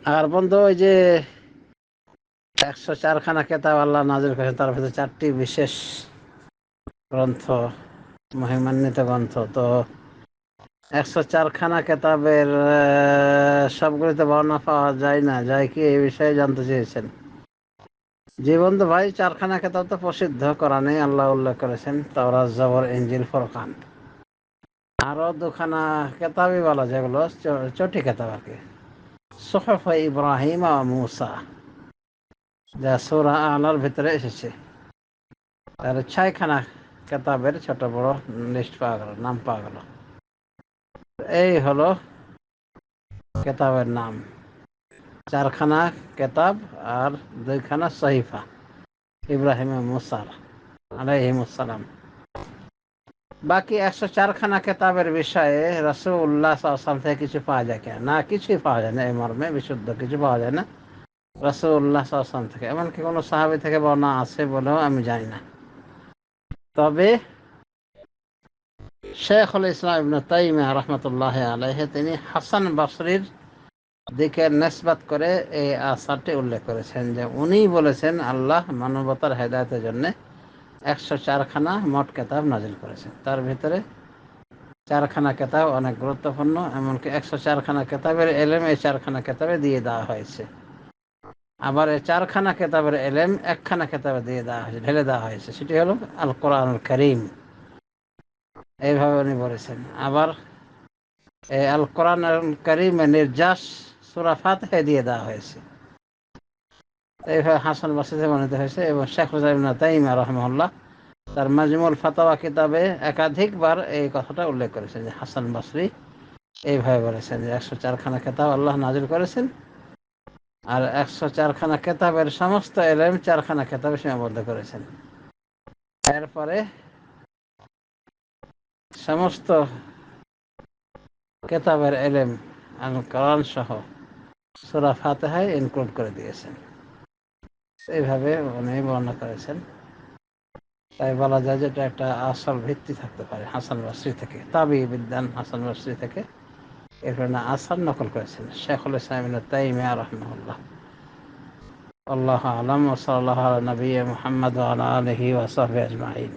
আর বন্ধু, ওই যে 104খানা কেতাব আল্লাহ নাযিল করেছেন, তার ভিতরে 4টি বিশেষ গ্রন্থ, মহিমান্বিত গ্রন্থ। তো 104খানা কেতাবের সবগুলিতে বর্ণনা পাওয়া যায় না, যায় কি এই বিষয়ে জানতে চেয়েছেন? জি বন্ধু ভাই, 4খানা কেতাব তো প্রসিদ্ধ, কোরআনে আল্লাহ উল্লেখ করেছেন, তাওরাত, জবর, ইনজিল, ফুরকান। আরো 2খানা কেতাবই বলা, যেগুলো চটি কেতাব আর কি, সুহুফ ইব্রাহিম ও মুসা, যা সূরা আলার ভিতরে এসেছে। আর 6খানা কেতাবের ছোট বড় লিস্ট পাওয়া গেল, নাম পাওয়া গেল। এই হলো কেতাবের নাম। 4খানা কেতাব আর 2খানা সহিফা ইব্রাহিম ও মুসার আলাইহিমুসসালাম। বাকি 104খানা কেতাবের বিষয়ে রাসূলুল্লাহ সাল্লাল্লাহু আলাইহি ওয়াসাল্লাম থেকে কিছু পাওয়া যায় কিনা? না, কিছুই পাওয়া যায় না। এই মর্মে বিশুদ্ধ কিছু পাওয়া যায় না রাসূলুল্লাহ সাল্লাল্লাহু আলাইহি ওয়াসাল্লাম থেকে। এমনকি কোনো সাহাবী থেকে বর্ণনা আছে বলেও আমি জানি না। তবে শেখুল ইসলাম ইবনে তাইমিয়া রাহমাতুল্লাহ আলাইহি তিনি হাসান বসরির দিকে নেসবাত করে এই আসারটি উল্লেখ করেছেন যে উনিই বলেছেন আল্লাহ মানবতার হেদায়েতের জন্য 104খানা মোট কেতাব নাজিল করেছেন। তার ভিতরে 4খানা কেতাব অনেক গুরুত্বপূর্ণ, এমনকি 104খানা কেতাবের এলেম এই 4খানা কেতাবে দিয়ে দেওয়া হয়েছে। আবার এই 4খানা কেতাবের এলেম 1খানা কেতাবে দিয়ে দেওয়া হয়েছে, ঢেলে দেওয়া হয়েছে, সেটি হলো আল কোরআনুল কারীম। এইভাবে উনি বলেছেন। আবার এই আল কোরআনুল কারীমের নির্যাস সূরা ফাতিহায় দিয়ে দেওয়া হয়েছে। এইভাবে হাসান বসরি থেকে বর্ণিত হয়েছে। এবং শেখুল ইসলাম ইবনে তাইমিয়া রাহিমাহুল্লাহ তার মাজমুল ফাতাওয়া কিতাবে একাধিকবার এই কথাটা উল্লেখ করেছেন যে হাসান বসরি এইভাবে বলেছেন যে 104খানা কেতাব আল্লাহ নাজিল করেছেন, আর 104খানা কেতাবের সমস্ত এলেম 4খানা কেতাবে সীমাবদ্ধ করেছেন। এরপরে সমস্ত কেতাবের এলেম আল কোরআন সহ সূরা ফাতিহায় ইনক্লুড করে দিয়েছেন। এইভাবে উনি বর্ণনা করেছেন। তাই বলা যায় যে এটা একটা আসল ভিত্তি থাকতে পারে হাসান বসরি থেকে, তাবিঈ বিদ্বান হাসান বসরি থেকে এরপর না আসার নকল করেছেন শেখুল ইসলাম ইবনে তাইমিয়া রাহিমাহুল্লাহ। আল্লাহু আ'লাম ওয়া সাল্লাল্লাহু আলা নবিয়্যিনা মুহাম্মদ ওয়া আলা আলিহি ওয়া সাহবিহি আজমাইন।